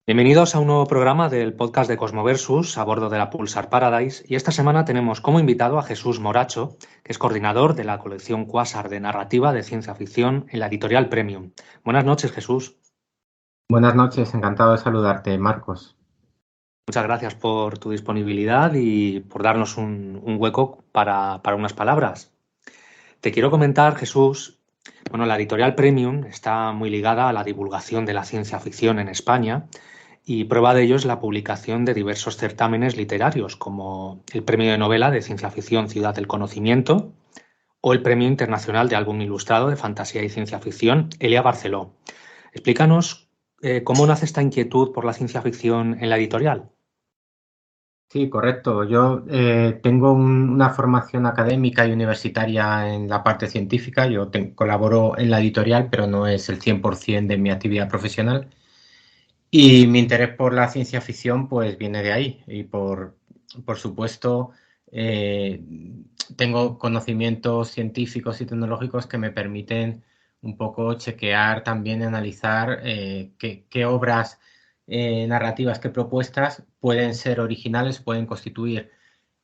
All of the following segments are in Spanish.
Bienvenidos a un nuevo programa del podcast de Cosmoversus a bordo de la Pulsar Paradise, y esta semana tenemos como invitado a Jesús Moracho, que es coordinador de la colección Quasar de narrativa de ciencia ficción en la editorial Premium. Buenas noches, Jesús. Buenas noches, encantado de saludarte, Marcos. Muchas gracias por tu disponibilidad y por darnos un hueco para unas palabras. Te quiero comentar, Jesús, bueno, la editorial Premium está muy ligada a la divulgación de la ciencia ficción en España. Y prueba de ello es la publicación de diversos certámenes literarios, como el Premio de Novela de Ciencia Ficción Ciudad del Conocimiento o el Premio Internacional de Álbum Ilustrado de Fantasía y Ciencia Ficción Elia Barceló. Explícanos cómo nace esta inquietud por la ciencia ficción en la editorial. Sí, correcto. Yo tengo una formación académica y universitaria en la parte científica. Yo colaboro en la editorial, pero no es el 100% de mi actividad profesional. Y mi interés por la ciencia ficción pues viene de ahí. Y por supuesto, eh, tengo conocimientos científicos y tecnológicos que me permiten un poco chequear, también analizar qué obras narrativas, qué propuestas pueden ser originales, pueden constituir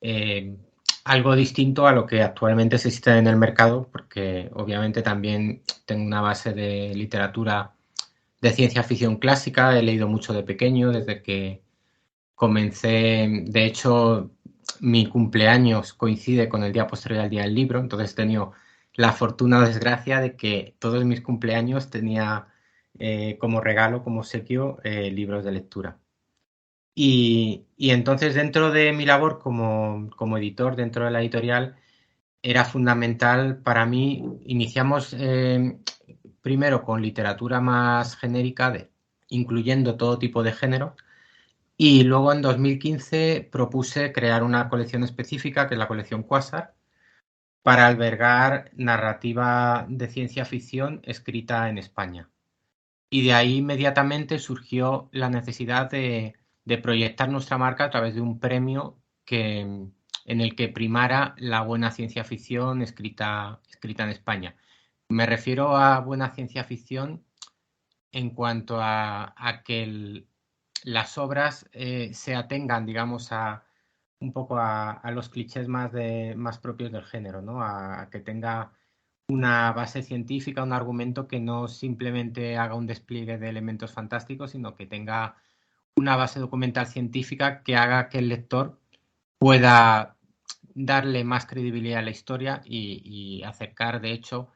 eh, algo distinto a lo que actualmente existe en el mercado, porque obviamente también tengo una base de literatura de ciencia ficción clásica, he leído mucho de pequeño, desde que comencé, de hecho, mi cumpleaños coincide con el día posterior al día del libro, entonces he tenido la fortuna o desgracia de que todos mis cumpleaños tenía como regalo, como obsequio, libros de lectura. Y entonces dentro de mi labor como editor dentro de la editorial era fundamental para mí. Iniciamos primero con literatura más genérica, incluyendo todo tipo de género, y luego en 2015 propuse crear una colección específica, que es la colección Quasar, para albergar narrativa de ciencia ficción escrita en España. Y de ahí inmediatamente surgió la necesidad de proyectar nuestra marca a través de un premio en el que primara la buena ciencia ficción escrita en España. Me refiero a buena ciencia ficción en cuanto a que las obras se atengan, digamos, un poco a los clichés más propios del género, ¿no? A que tenga una base científica, un argumento que no simplemente haga un despliegue de elementos fantásticos, sino que tenga una base documental científica que haga que el lector pueda darle más credibilidad a la historia y acercar, de hecho,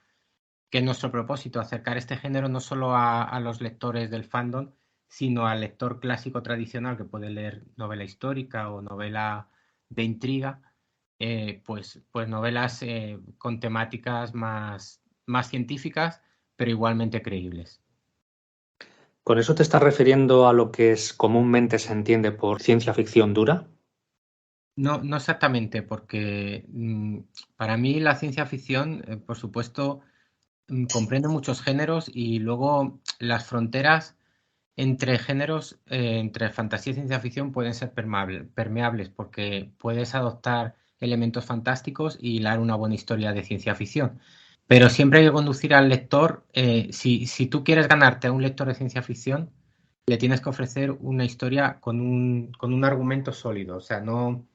que es nuestro propósito, acercar este género no solo a los lectores del fandom, sino al lector clásico tradicional que puede leer novela histórica o novela de intriga, pues novelas con temáticas más científicas, pero igualmente creíbles. ¿Con eso te estás refiriendo a lo que comúnmente se entiende por ciencia ficción dura? No, no exactamente, porque para mí la ciencia ficción, por supuesto, comprende muchos géneros y luego las fronteras entre géneros, entre fantasía y ciencia ficción pueden ser permeables porque puedes adoptar elementos fantásticos y hilar una buena historia de ciencia ficción. Pero siempre hay que conducir al lector, si tú quieres ganarte a un lector de ciencia ficción, le tienes que ofrecer una historia con un argumento sólido. O sea, no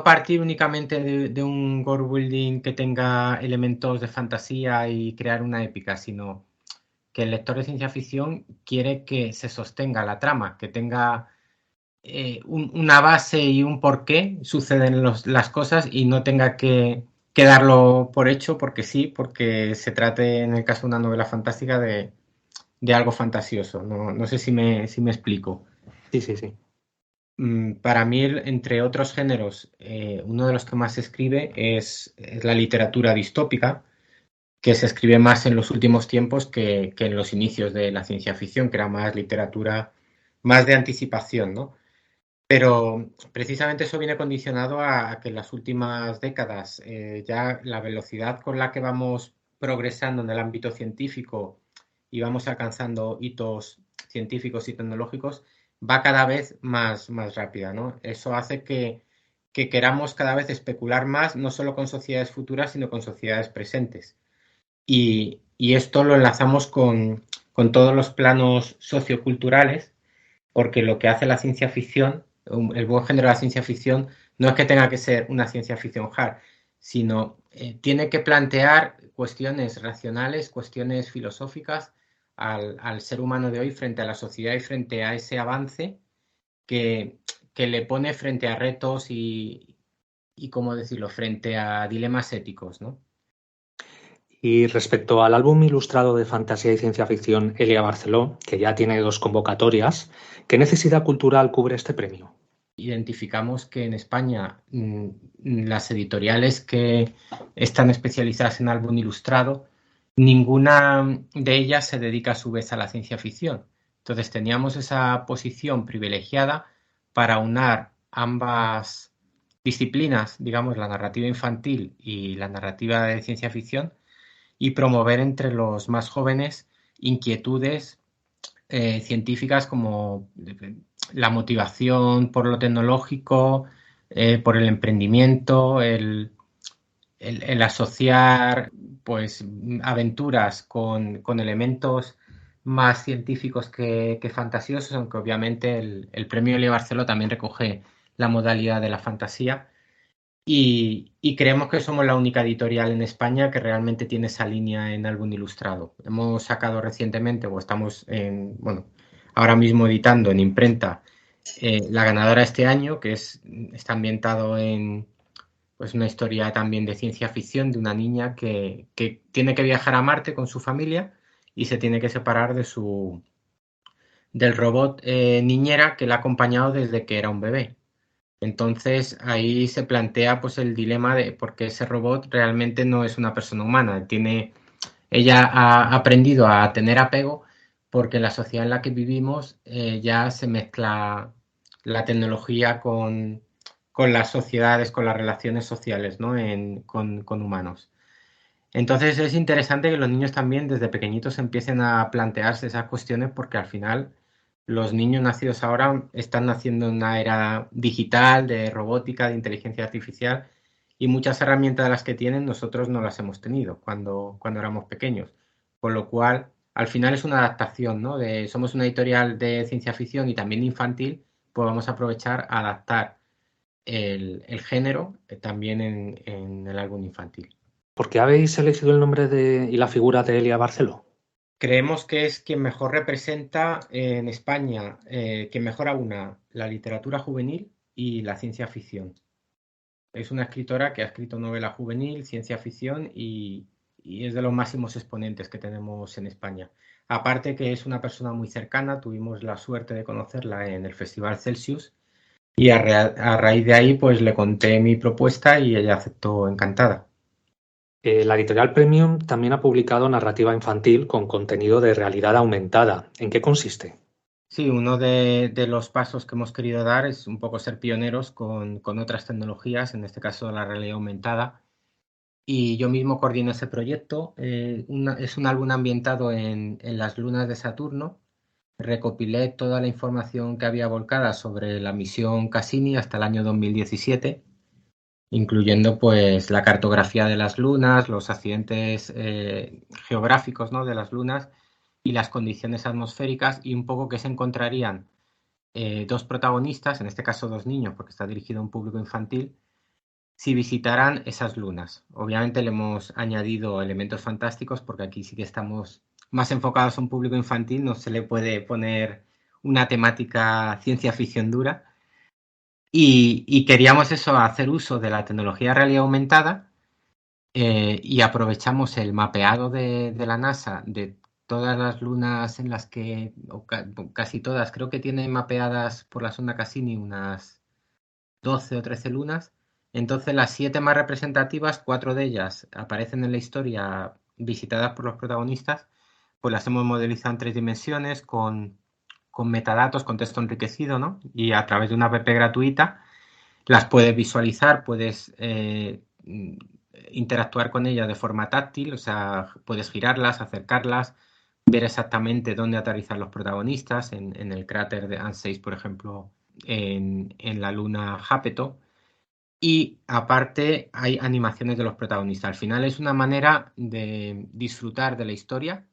partir únicamente de un world building que tenga elementos de fantasía y crear una épica, sino que el lector de ciencia ficción quiere que se sostenga la trama, que tenga una base y un porqué suceden las cosas y no tenga que darlo por hecho porque sí, porque se trate en el caso de una novela fantástica de algo fantasioso. No, no sé si me explico. Sí, sí, sí. Para mí, entre otros géneros, uno de los que más se escribe es la literatura distópica, que se escribe más en los últimos tiempos que en los inicios de la ciencia ficción, que era más literatura, más de anticipación, ¿no? Pero precisamente eso viene condicionado a que en las últimas décadas ya la velocidad con la que vamos progresando en el ámbito científico y vamos alcanzando hitos científicos y tecnológicos va cada vez más rápida, ¿no? Eso hace que queramos cada vez especular más, no solo con sociedades futuras, sino con sociedades presentes. Y esto lo enlazamos con todos los planos socioculturales, porque lo que hace la ciencia ficción, el buen género de la ciencia ficción, no es que tenga que ser una ciencia ficción hard, sino tiene que plantear cuestiones racionales, cuestiones filosóficas al ser humano de hoy frente a la sociedad y frente a ese avance que, que le pone frente a retos y, ¿cómo decirlo?, frente a dilemas éticos, ¿no? Y respecto al álbum ilustrado de fantasía y ciencia ficción Elia Barceló, que ya tiene 2 convocatorias, ¿qué necesidad cultural cubre este premio? Identificamos que en España las editoriales que están especializadas en álbum ilustrado, ninguna de ellas se dedica a su vez a la ciencia ficción. Entonces teníamos esa posición privilegiada para unar ambas disciplinas, digamos, la narrativa infantil y la narrativa de ciencia ficción, y promover entre los más jóvenes inquietudes científicas como la motivación por lo tecnológico, por el emprendimiento, el asociar pues aventuras con elementos más científicos que fantasiosos, aunque obviamente el premio Elia Barceló también recoge la modalidad de la fantasía. Y creemos que somos la única editorial en España que realmente tiene esa línea en álbum ilustrado. Hemos sacado recientemente, o estamos bueno, ahora mismo editando en imprenta, la ganadora este año, está ambientado en pues una historia también de ciencia ficción de una niña que tiene que viajar a Marte con su familia y se tiene que separar del robot niñera que la ha acompañado desde que era un bebé. Entonces ahí se plantea pues el dilema de por qué ese robot realmente no es una persona humana. Ella ha aprendido a tener apego porque en la sociedad en la que vivimos ya se mezcla la tecnología con las sociedades, con las relaciones sociales, ¿no? Con humanos. Entonces es interesante que los niños también desde pequeñitos empiecen a plantearse esas cuestiones porque al final los niños nacidos ahora están naciendo en una era digital, de robótica, de inteligencia artificial y muchas herramientas de las que tienen nosotros no las hemos tenido cuando éramos pequeños. Con lo cual, al final es una adaptación, ¿no? Somos una editorial de ciencia ficción y también infantil, pues vamos a aprovechar a adaptar el género también en el álbum infantil. ¿Por qué habéis elegido el nombre y la figura de Elia Barceló? Creemos que es quien mejor representa en España, que mejor aúna la literatura juvenil y la ciencia ficción. Es una escritora que ha escrito novela juvenil, ciencia ficción y es de los máximos exponentes que tenemos en España. Aparte que es una persona muy cercana, tuvimos la suerte de conocerla en el Festival Celsius y a raíz de ahí pues le conté mi propuesta y ella aceptó encantada. La editorial Premium también ha publicado narrativa infantil con contenido de realidad aumentada. ¿En qué consiste? Sí, uno de los pasos que hemos querido dar es un poco ser pioneros con otras tecnologías, en este caso la realidad aumentada. Y yo mismo coordino ese proyecto. Es un álbum ambientado en las lunas de Saturno. Recopilé toda la información que había volcada sobre la misión Cassini hasta el año 2017, incluyendo pues la cartografía de las lunas, los accidentes geográficos, ¿no?, de las lunas y las condiciones atmosféricas y un poco qué se encontrarían dos protagonistas, en este caso dos niños, porque está dirigido a un público infantil, si visitaran esas lunas. Obviamente le hemos añadido elementos fantásticos porque aquí sí que estamos más enfocados a un público infantil, no se le puede poner una temática ciencia ficción dura. Y queríamos eso, hacer uso de la tecnología de realidad aumentada y aprovechamos el mapeado de la NASA de todas las lunas en las que, casi todas, creo que tiene mapeadas por la sonda Cassini unas 12 o 13 lunas. Entonces las 7 más representativas, 4 de ellas aparecen en la historia visitadas por los protagonistas, pues las hemos modelizado en 3 dimensiones con metadatos, con texto enriquecido, ¿no? Y a través de una app gratuita las puedes visualizar, puedes interactuar con ellas de forma táctil, o sea, puedes girarlas, acercarlas, ver exactamente dónde aterrizan los protagonistas, en el cráter de AN6, por ejemplo, en la luna Jápeto. Y aparte hay animaciones de los protagonistas. Al final es una manera de disfrutar de la historia,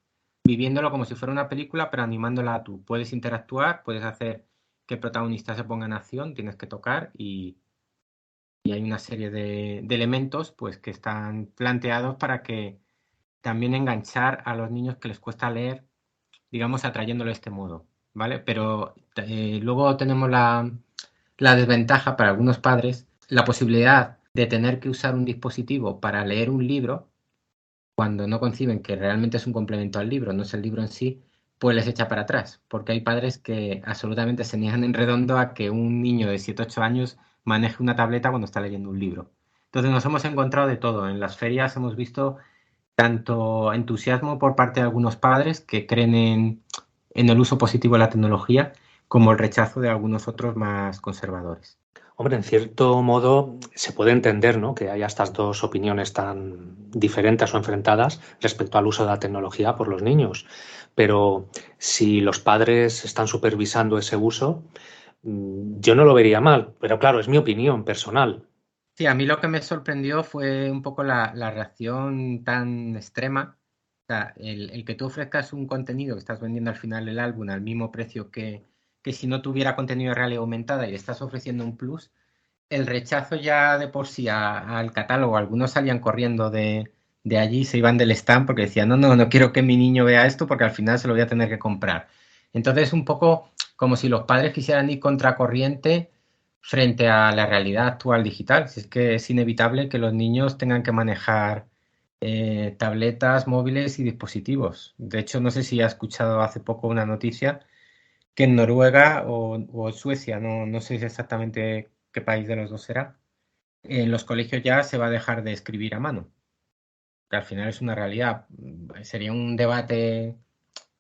viviéndolo como si fuera una película, pero animándola tú. Puedes interactuar, puedes hacer que el protagonista se ponga en acción, tienes que tocar y hay una serie de elementos pues que están planteados para que también enganchar a los niños que les cuesta leer, digamos, atrayéndolo de este modo, ¿vale? Pero luego tenemos la desventaja para algunos padres, la posibilidad de tener que usar un dispositivo para leer un libro cuando no conciben que realmente es un complemento al libro, no es el libro en sí, pues les echa para atrás, porque hay padres que absolutamente se niegan en redondo a que un niño de 7 8 años maneje una tableta cuando está leyendo un libro. Entonces nos hemos encontrado de todo. En las ferias hemos visto tanto entusiasmo por parte de algunos padres que creen en el uso positivo de la tecnología, como el rechazo de algunos otros más conservadores. Hombre, en cierto modo se puede entender, ¿no?, que haya estas dos opiniones tan diferentes o enfrentadas respecto al uso de la tecnología por los niños. Pero si los padres están supervisando ese uso, yo no lo vería mal. Pero claro, es mi opinión personal. Sí, a mí lo que me sorprendió fue un poco la reacción tan extrema. O sea, el que tú ofrezcas un contenido que estás vendiendo al final del álbum al mismo precio que si no tuviera contenido de realidad aumentada y estás ofreciendo un plus, el rechazo ya de por sí al catálogo, algunos salían corriendo de allí, se iban del stand porque decían, no, no, no quiero que mi niño vea esto porque al final se lo voy a tener que comprar. Entonces, un poco como si los padres quisieran ir contracorriente frente a la realidad actual digital. Si es que es inevitable que los niños tengan que manejar tabletas, móviles y dispositivos. De hecho, no sé si ha escuchado hace poco una noticia que en Noruega o Suecia, no sé exactamente qué país de los dos será, en los colegios ya se va a dejar de escribir a mano, que al final es una realidad. Sería un debate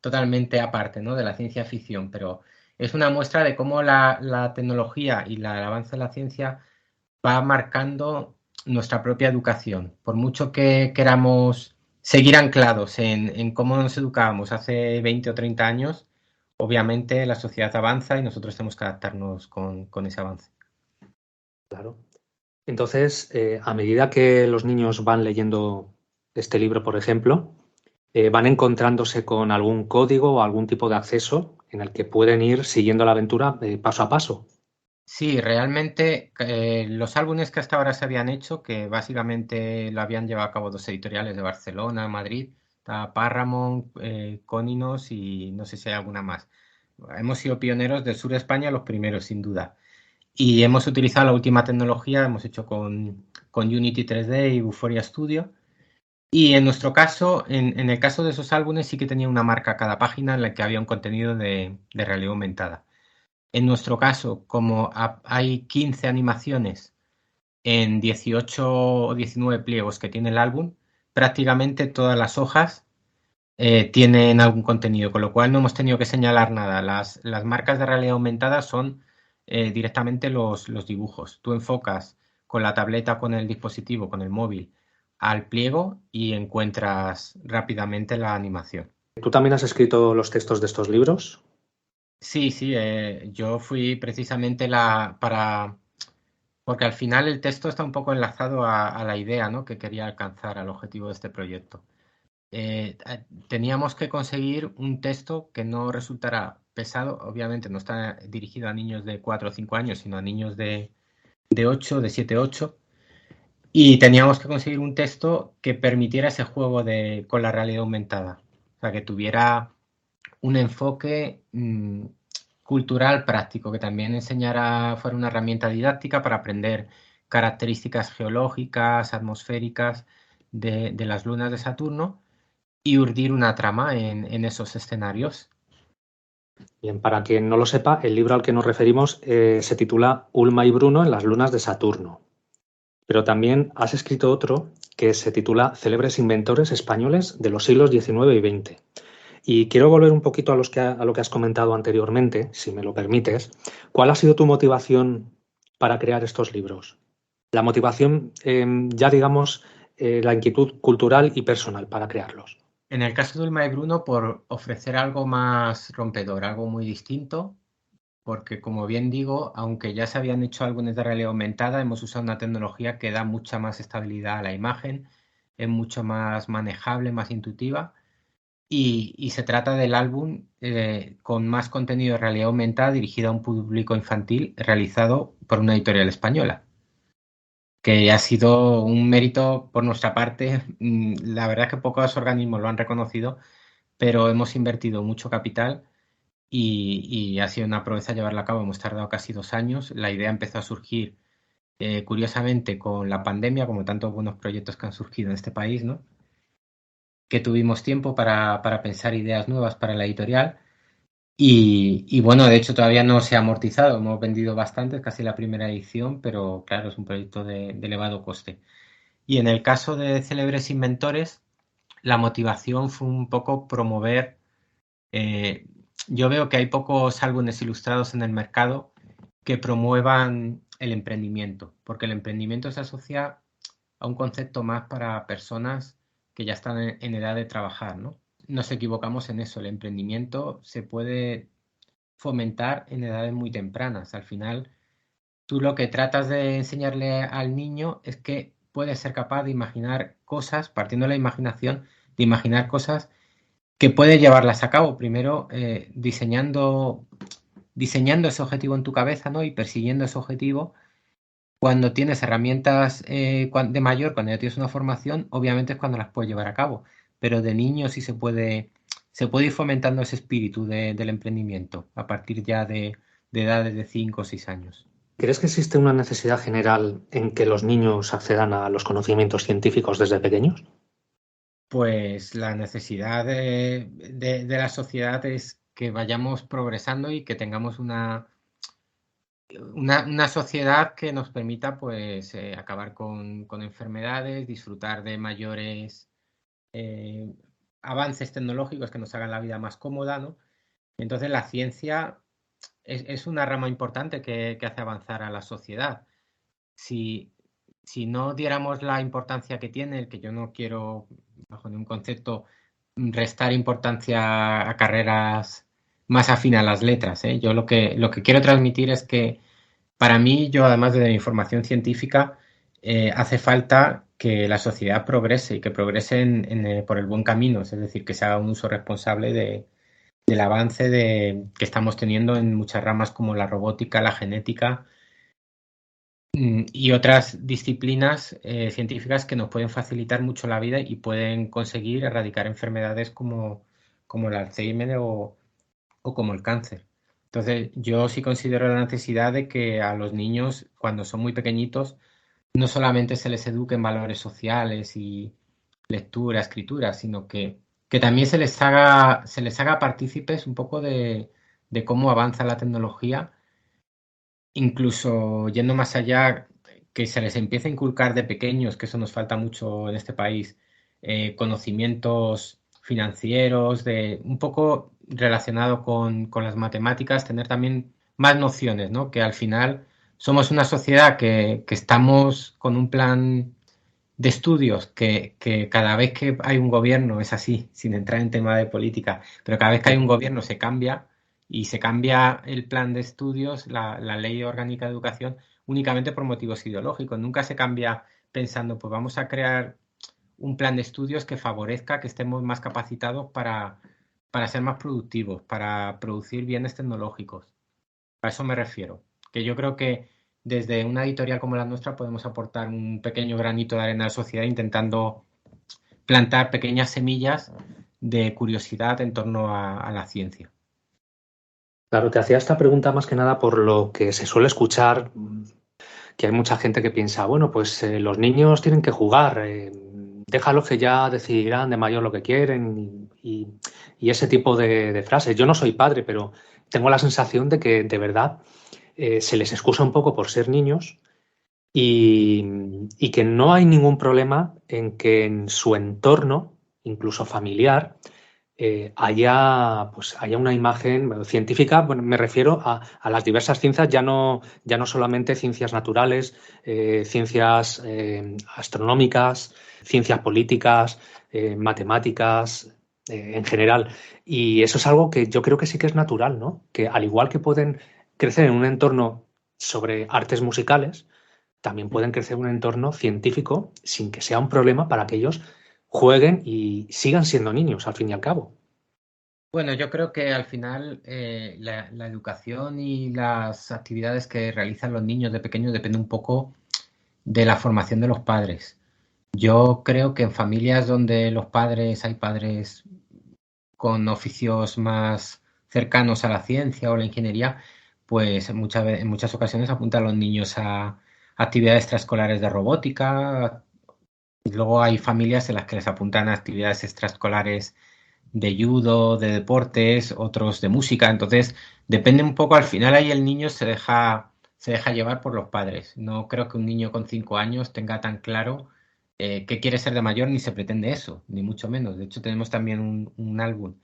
totalmente aparte, ¿no?, de la ciencia ficción, pero es una muestra de cómo la tecnología y el avance de la ciencia va marcando nuestra propia educación. Por mucho que queramos seguir anclados en cómo nos educábamos hace 20 o 30 años, obviamente la sociedad avanza y nosotros tenemos que adaptarnos con ese avance. Claro. Entonces, a medida que los niños van leyendo este libro, por ejemplo, van encontrándose con algún código o algún tipo de acceso en el que pueden ir siguiendo la aventura paso a paso. Sí, realmente los álbumes que hasta ahora se habían hecho, que básicamente lo habían llevado a cabo dos editoriales de Barcelona, Madrid, está Paramount, Coninos y no sé si hay alguna más. Hemos sido pioneros del sur de España, los primeros, sin duda. Y hemos utilizado la última tecnología, hemos hecho con Unity 3D y Vuforia Studio. Y en nuestro caso, en el caso de esos álbumes, sí que tenía una marca cada página en la que había un contenido de realidad aumentada. En nuestro caso, como hay 15 animaciones en 18 o 19 pliegos que tiene el álbum, prácticamente todas las hojas tienen algún contenido, con lo cual no hemos tenido que señalar nada. Las marcas de realidad aumentada son directamente los dibujos. Tú enfocas con la tableta, con el dispositivo, con el móvil al pliego y encuentras rápidamente la animación. ¿Tú también has escrito los textos de estos libros? Sí, sí, yo fui precisamente porque al final el texto está un poco enlazado a la idea, ¿no?, que quería alcanzar, al objetivo de este proyecto. Teníamos que conseguir un texto que no resultara pesado. Obviamente no está dirigido a niños de 4 o 5 años, sino a niños de 8, de 7 8. Y teníamos que conseguir un texto que permitiera ese juego con la realidad aumentada. O sea, que tuviera un enfoque cultural práctico, que también fuera una herramienta didáctica para aprender características geológicas, atmosféricas de las lunas de Saturno y urdir una trama en esos escenarios. Bien, para quien no lo sepa, el libro al que nos referimos se titula Ulma y Bruno en las lunas de Saturno. Pero también has escrito otro que se titula Célebres inventores españoles de los siglos XIX y XX. Y quiero volver un poquito a lo que has comentado anteriormente, si me lo permites. ¿Cuál ha sido tu motivación para crear estos libros? La motivación, ya digamos, la inquietud cultural y personal para crearlos. En el caso de Ulma y Bruno, por ofrecer algo más rompedor, algo muy distinto, porque como bien digo, aunque ya se habían hecho álbumes de realidad aumentada, hemos usado una tecnología que da mucha más estabilidad a la imagen, es mucho más manejable, más intuitiva. y se trata del álbum con más contenido de realidad aumentada dirigido a un público infantil realizado por una editorial española, que ha sido un mérito por nuestra parte. La verdad es que pocos organismos lo han reconocido, pero hemos invertido mucho capital y ha sido una proeza llevarlo a cabo. Hemos tardado casi 2 años. La idea empezó a surgir, curiosamente, con la pandemia, como tantos buenos proyectos que han surgido en este país, ¿no? Que tuvimos tiempo para pensar ideas nuevas para la editorial. Y bueno, de hecho todavía no se ha amortizado. Hemos vendido bastante, es casi la primera edición, pero claro, es un proyecto de elevado coste. Y en el caso de Célebres Inventores, la motivación fue un poco promover. eh, yo veo que hay pocos álbumes ilustrados en el mercado que promuevan el emprendimiento, porque el emprendimiento se asocia a un concepto más para personas que ya están en edad de trabajar, ¿no? Nos equivocamos en eso. El emprendimiento se puede fomentar en edades muy tempranas. Al final, tú lo que tratas de enseñarle al niño es que puede ser capaz de imaginar cosas, partiendo de la imaginación, de imaginar cosas que puede llevarlas a cabo. Primero, diseñando ese objetivo en tu cabeza, ¿no? Y persiguiendo ese objetivo. Cuando tienes herramientas de mayor, cuando ya tienes una formación, obviamente es cuando las puedes llevar a cabo. Pero de niño sí se puede ir fomentando ese espíritu del emprendimiento a partir ya de edades de 5 o 6 años. ¿Crees que existe una necesidad general en que los niños accedan a los conocimientos científicos desde pequeños? Pues la necesidad de la sociedad es que vayamos progresando y que tengamos una sociedad que nos permita pues acabar con enfermedades, disfrutar de mayores eh, avances tecnológicos que nos hagan la vida más cómoda, ¿no? Entonces la ciencia es una rama importante que hace avanzar a la sociedad. Si, si no diéramos la importancia que tiene, que yo no quiero, bajo ningún concepto, restar importancia a carreras más afín a las letras, ¿eh? Yo lo que quiero transmitir es que para mí, yo además de mi formación científica, hace falta que la sociedad progrese y que progrese por el buen camino, es decir, que se haga un uso responsable del avance que estamos teniendo en muchas ramas como la robótica, la genética y otras disciplinas científicas que nos pueden facilitar mucho la vida y pueden conseguir erradicar enfermedades como el Alzheimer o como el cáncer. Entonces, yo sí considero la necesidad de que a los niños, cuando son muy pequeñitos, no solamente se les eduque en valores sociales y lectura, escritura, sino que también se les haga partícipes un poco de cómo avanza la tecnología, incluso yendo más allá, que se les empiece a inculcar de pequeños, que eso nos falta mucho en este país, conocimientos financieros, un poco relacionado con las matemáticas, tener también más nociones, ¿no? Que al final somos una sociedad que estamos con un plan de estudios que cada vez que hay un gobierno, es así, sin entrar en tema de política, pero cada vez que hay un gobierno se cambia y se cambia el plan de estudios, la ley orgánica de educación, únicamente por motivos ideológicos. Nunca se cambia pensando, pues vamos a crear un plan de estudios que favorezca que estemos más capacitados para ser más productivos, para producir bienes tecnológicos. A eso me refiero. Que yo creo que desde una editorial como la nuestra podemos aportar un pequeño granito de arena a la sociedad intentando plantar pequeñas semillas de curiosidad en torno a la ciencia. Claro, te hacía esta pregunta más que nada por lo que se suele escuchar, que hay mucha gente que piensa, bueno, pues los niños tienen que jugar, déjalos que ya decidirán de mayor lo que quieren y ese tipo de frases. Yo no soy padre, pero tengo la sensación de que de verdad se les excusa un poco por ser niños y que no hay ningún problema en que en su entorno, incluso familiar, haya una imagen científica. Bueno, me refiero a las diversas ciencias, ya no solamente ciencias naturales, ciencias astronómicas, ciencias políticas, matemáticas, en general. Y eso es algo que yo creo que sí que es natural, ¿no? Que al igual que pueden crecer en un entorno sobre artes musicales, también pueden crecer en un entorno científico sin que sea un problema para que ellos jueguen y sigan siendo niños, al fin y al cabo. Bueno, yo creo que al final la educación y las actividades que realizan los niños de pequeños depende un poco de la formación de los padres. Yo creo que en familias donde hay padres con oficios más cercanos a la ciencia o la ingeniería, pues en muchas ocasiones apuntan a los niños a actividades extraescolares de robótica. Y luego hay familias en las que les apuntan a actividades extraescolares de judo, de deportes, otros de música. Entonces, depende un poco, al final ahí el niño se deja llevar por los padres. No creo que un niño con 5 años tenga tan claro qué quiere ser de mayor, ni se pretende eso, ni mucho menos. De hecho, tenemos también un álbum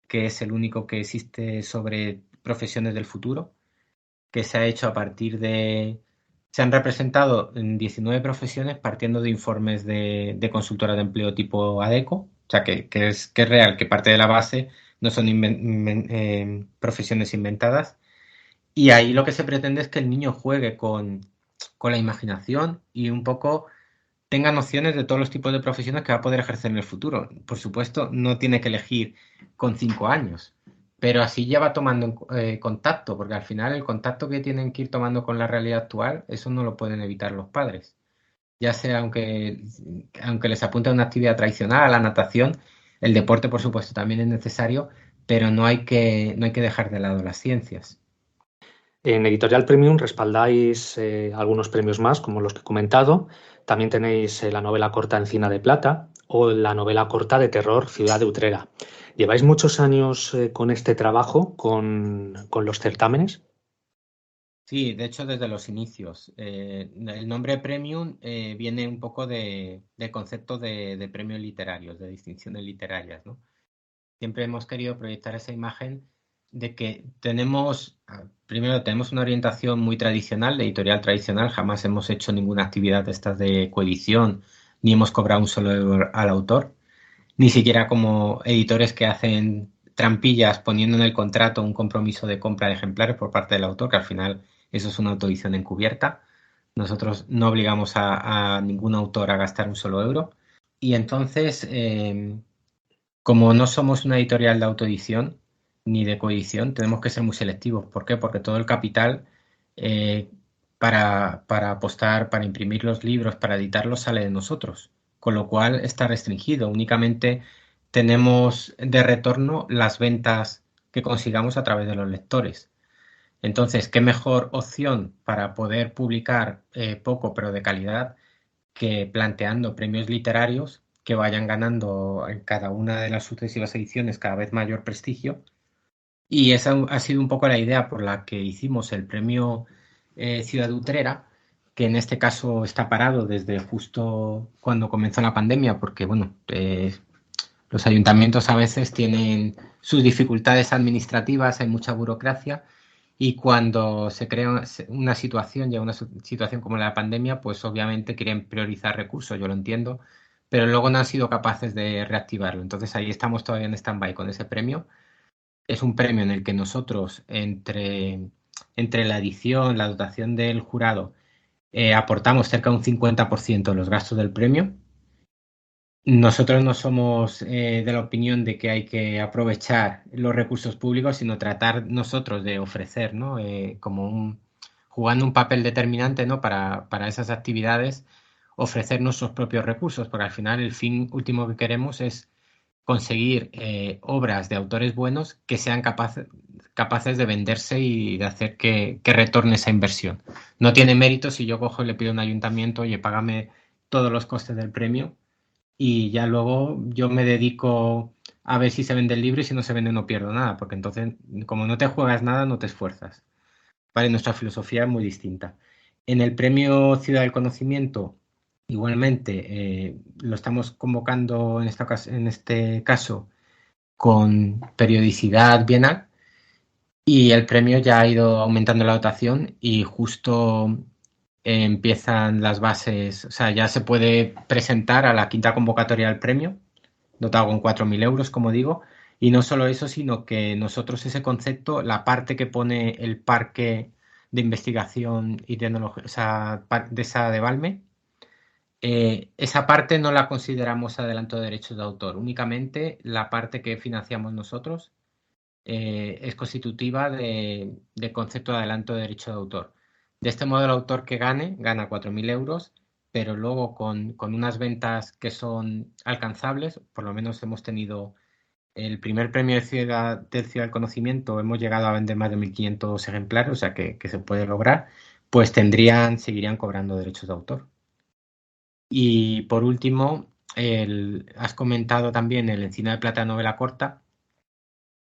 que es el único que existe sobre profesiones del futuro, que se ha hecho a partir de... Se han representado en 19 profesiones partiendo de informes de consultoras de empleo tipo ADECO, o sea, que es real, que parte de la base no son profesiones inventadas. Y ahí lo que se pretende es que el niño juegue con la imaginación y un poco tenga nociones de todos los tipos de profesiones que va a poder ejercer en el futuro. Por supuesto, no tiene que elegir con 5 años, pero así ya va tomando contacto, porque al final el contacto que tienen que ir tomando con la realidad actual, eso no lo pueden evitar los padres. Ya sea aunque les apunte a una actividad tradicional, a la natación, el deporte, por supuesto, también es necesario, pero no hay que dejar de lado las ciencias. En Editorial Premium respaldáis algunos premios más, como los que he comentado. También tenéis la novela corta Encina de Plata o la novela corta de terror Ciudad de Utrera. ¿Lleváis muchos años con este trabajo, con los certámenes? Sí, de hecho, desde los inicios. El nombre Premium viene un poco del concepto de premios literarios, de distinciones literarias, ¿no? Siempre hemos querido proyectar esa imagen de que primero tenemos una orientación muy tradicional, de editorial tradicional, jamás hemos hecho ninguna actividad de estas de coedición, ni hemos cobrado un solo euro al autor, ni siquiera como editores que hacen trampillas poniendo en el contrato un compromiso de compra de ejemplares por parte del autor, que al final eso es una autoedición encubierta. Nosotros no obligamos a ningún autor a gastar un solo euro. Y entonces, como no somos una editorial de autoedición ni de coedición, tenemos que ser muy selectivos. ¿Por qué? Porque todo el capital eh, para apostar, para imprimir los libros, para editarlos, sale de nosotros. Con lo cual está restringido. Únicamente tenemos de retorno las ventas que consigamos a través de los lectores. Entonces, ¿qué mejor opción para poder publicar poco pero de calidad que planteando premios literarios que vayan ganando en cada una de las sucesivas ediciones cada vez mayor prestigio? Y esa ha sido un poco la idea por la que hicimos el premio Ciudad Utrera, que en este caso está parado desde justo cuando comenzó la pandemia, porque bueno, los ayuntamientos a veces tienen sus dificultades administrativas, hay mucha burocracia y cuando se crea una situación, ya una situación como la pandemia, pues obviamente quieren priorizar recursos, yo lo entiendo, pero luego no han sido capaces de reactivarlo. Entonces ahí estamos todavía en stand-by con ese premio. Es un premio en el que nosotros, entre la edición, la dotación del jurado, aportamos cerca de un 50% de los gastos del premio. Nosotros no somos de la opinión de que hay que aprovechar los recursos públicos, sino tratar nosotros de ofrecer, ¿no? Jugando un papel determinante, ¿no? Para esas actividades, ofrecer nuestros propios recursos, porque al final el fin último que queremos es conseguir obras de autores buenos que sean capaces de venderse y de hacer que retorne esa inversión. No tiene mérito si yo cojo y le pido a un ayuntamiento, oye, págame todos los costes del premio y ya luego yo me dedico a ver si se vende el libro y si no se vende no pierdo nada, porque entonces como no te juegas nada, no te esfuerzas. Vale, nuestra filosofía es muy distinta. En el premio Ciudad del Conocimiento, igualmente, lo estamos convocando en este caso con periodicidad bienal y el premio ya ha ido aumentando la dotación y justo empiezan las bases, o sea, ya se puede presentar a la quinta convocatoria del premio, dotado con 4.000 euros, como digo, y no solo eso, sino que nosotros ese concepto, la parte que pone el parque de investigación y tecnología, o sea, de esa de Valme, esa parte no la consideramos adelanto de derechos de autor, únicamente la parte que financiamos nosotros es constitutiva de concepto de adelanto de derecho de autor. De este modo, el autor que gana 4.000 euros, pero luego con unas ventas que son alcanzables. Por lo menos hemos tenido el primer premio del Ciudad del Conocimiento, hemos llegado a vender más de 1.500 ejemplares, o sea que se puede lograr, pues seguirían cobrando derechos de autor. Y por último, has comentado también el Encina de Plata novela corta.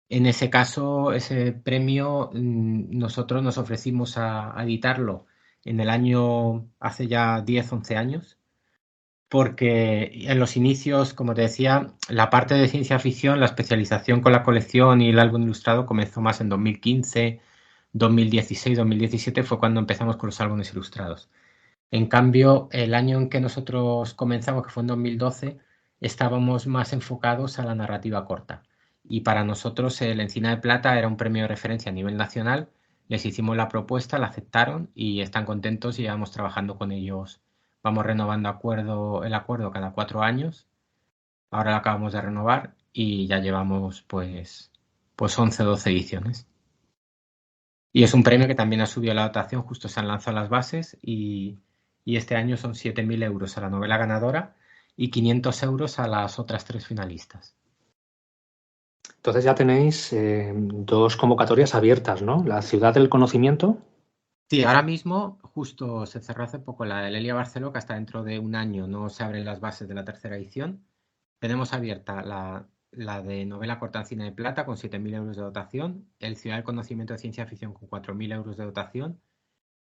En ese caso, ese premio, nosotros nos ofrecimos a editarlo en el año, hace ya 10, 11 años, porque en los inicios, como te decía, la parte de ciencia ficción, la especialización con la colección y el álbum ilustrado comenzó más en 2015, 2016, 2017 fue cuando empezamos con los álbumes ilustrados. En cambio, el año en que nosotros comenzamos, que fue en 2012, estábamos más enfocados a la narrativa corta. Y para nosotros el Encina de Plata era un premio de referencia a nivel nacional. Les hicimos la propuesta, la aceptaron y están contentos y llevamos trabajando con ellos. Vamos renovando el acuerdo cada 4 años. Ahora lo acabamos de renovar y ya llevamos pues 11 o 12 ediciones. Y es un premio que también ha subido la dotación, justo se han lanzado las bases y este año son 7.000 euros a la novela ganadora y 500 euros a las otras 3 finalistas. Entonces ya tenéis dos convocatorias abiertas, ¿no? La Ciudad del Conocimiento. Sí, ahora mismo justo se cerró hace poco la de Lelia Barceló, que hasta dentro de un año no se abren las bases de la tercera edición. Tenemos abierta la de novela corta Encina de Plata con 7.000 euros de dotación, el Ciudad del Conocimiento de Ciencia Ficción con 4.000 euros de dotación.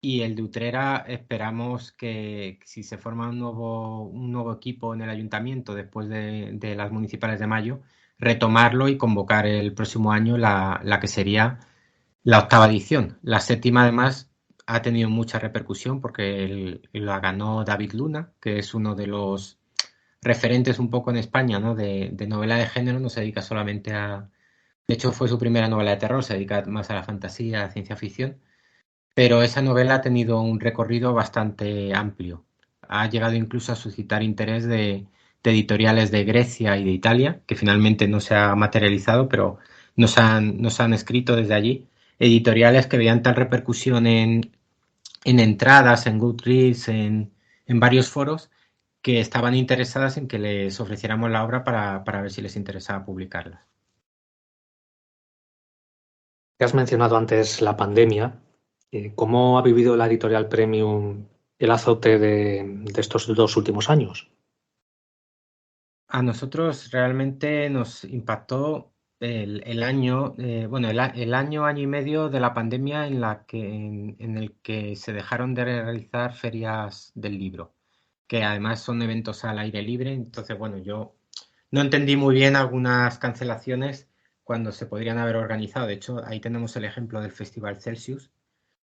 Y el de Utrera esperamos que si se forma un nuevo equipo en el ayuntamiento después de las municipales de mayo, retomarlo y convocar el próximo año la que sería la octava edición. La séptima, además, ha tenido mucha repercusión porque la ganó David Luna, que es uno de los referentes un poco en España, ¿no? de novela de género. No se dedica solamente a... De hecho, fue su primera novela de terror, se dedica más a la fantasía, a la ciencia ficción. Pero esa novela ha tenido un recorrido bastante amplio. Ha llegado incluso a suscitar interés de editoriales de Grecia y de Italia, que finalmente no se ha materializado, pero nos han escrito desde allí. Editoriales que veían tal repercusión en entradas, en Goodreads, en varios foros, que estaban interesadas en que les ofreciéramos la obra para ver si les interesaba publicarla. Has mencionado antes la pandemia. ¿Cómo ha vivido la editorial Premium el azote de estos 2 últimos años? A nosotros realmente nos impactó el año, bueno, el año y medio de la pandemia en el que se dejaron de realizar ferias del libro, que además son eventos al aire libre. Entonces, bueno, yo no entendí muy bien algunas cancelaciones cuando se podrían haber organizado. De hecho, ahí tenemos el ejemplo del Festival Celsius,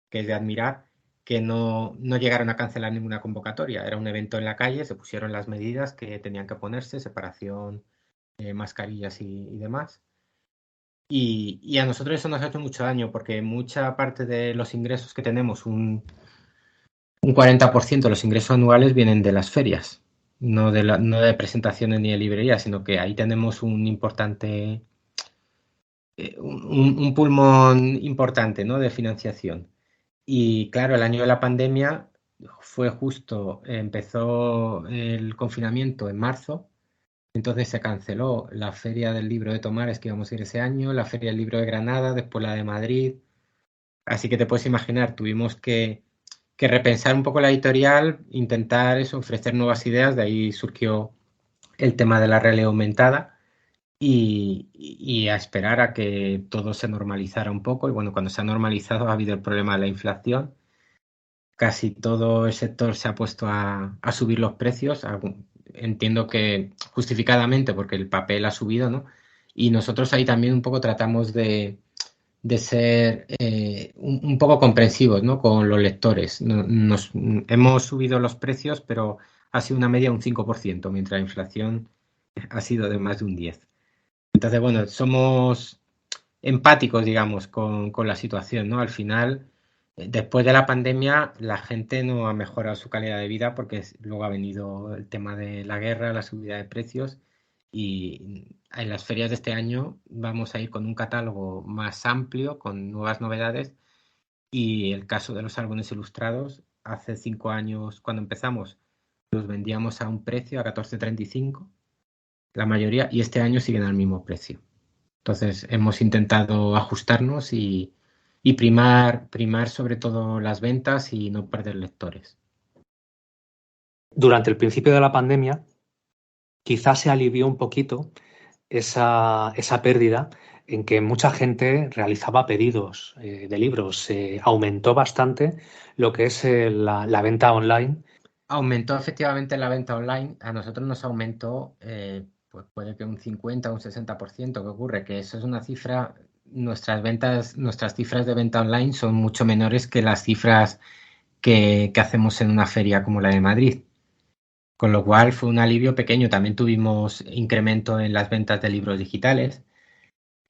que es de admirar, que no llegaron a cancelar ninguna convocatoria. Era un evento en la calle, se pusieron las medidas que tenían que ponerse, separación, mascarillas y demás. Y a nosotros eso nos ha hecho mucho daño porque mucha parte de los ingresos que tenemos, un 40% de los ingresos anuales vienen de las ferias, no de presentaciones ni de librerías, sino que ahí tenemos un importante, un pulmón importante, ¿no? de financiación. Y claro, el año de la pandemia fue justo, empezó el confinamiento en marzo, entonces se canceló la Feria del Libro de Tomares que íbamos a ir ese año, la Feria del Libro de Granada, después la de Madrid. Así que te puedes imaginar, tuvimos que repensar un poco la editorial, intentar eso, ofrecer nuevas ideas, de ahí surgió el tema de la realidad aumentada y a esperar a que todo se normalizara un poco. Y bueno, cuando se ha normalizado ha habido el problema de la inflación. Casi todo el sector se ha puesto a subir los precios. Entiendo que justificadamente porque el papel ha subido, ¿no? Y nosotros ahí también un poco tratamos de ser un poco comprensivos, ¿no? con los lectores. Hemos subido los precios, pero ha sido una media de un 5%, mientras la inflación ha sido de más de un 10%. Entonces, bueno, somos empáticos, digamos, con la situación, ¿no? Al final, después de la pandemia, la gente no ha mejorado su calidad de vida porque luego ha venido el tema de la guerra, la subida de precios Y en las ferias de este año vamos a ir con un catálogo más amplio, con nuevas novedades. Y el caso de los álbumes ilustrados, hace 5 años cuando empezamos, los vendíamos a un precio, a 14,35, la mayoría, y este año siguen al mismo precio. Entonces hemos intentado ajustarnos y primar sobre todo las ventas y no perder lectores. Durante el principio de la pandemia, quizás se alivió un poquito esa pérdida en que mucha gente realizaba pedidos de libros. Se aumentó bastante lo que es la venta online. Aumentó efectivamente la venta online. A nosotros nos aumentó, pues puede que un 50 o un 60%. ¿Qué ocurre? Que eso es una cifra, nuestras cifras de venta online son mucho menores que las cifras que hacemos en una feria como la de Madrid. Con lo cual fue un alivio pequeño. También tuvimos incremento en las ventas de libros digitales.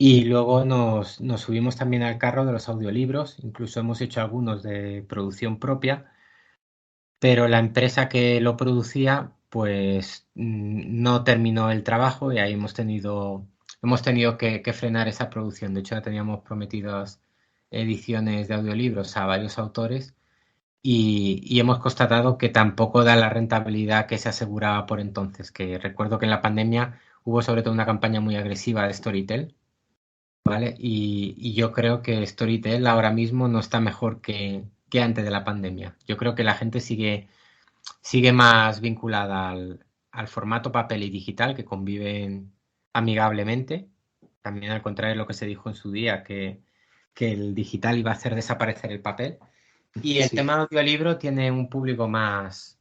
Y luego nos subimos también al carro de los audiolibros. Incluso hemos hecho algunos de producción propia, pero la empresa que lo producía pues no terminó el trabajo y ahí hemos tenido que frenar esa producción. De hecho, ya teníamos prometidas ediciones de audiolibros a varios autores y hemos constatado que tampoco da la rentabilidad que se aseguraba por entonces, que recuerdo que en la pandemia hubo sobre todo una campaña muy agresiva de Storytel, ¿vale? Y yo creo que Storytel ahora mismo no está mejor que antes de la pandemia. Yo creo que la gente sigue más vinculada al formato papel y digital, que conviven amigablemente. También al contrario de lo que se dijo en su día, que el digital iba a hacer desaparecer el papel. Y el Sí. tema audiolibro tiene un público más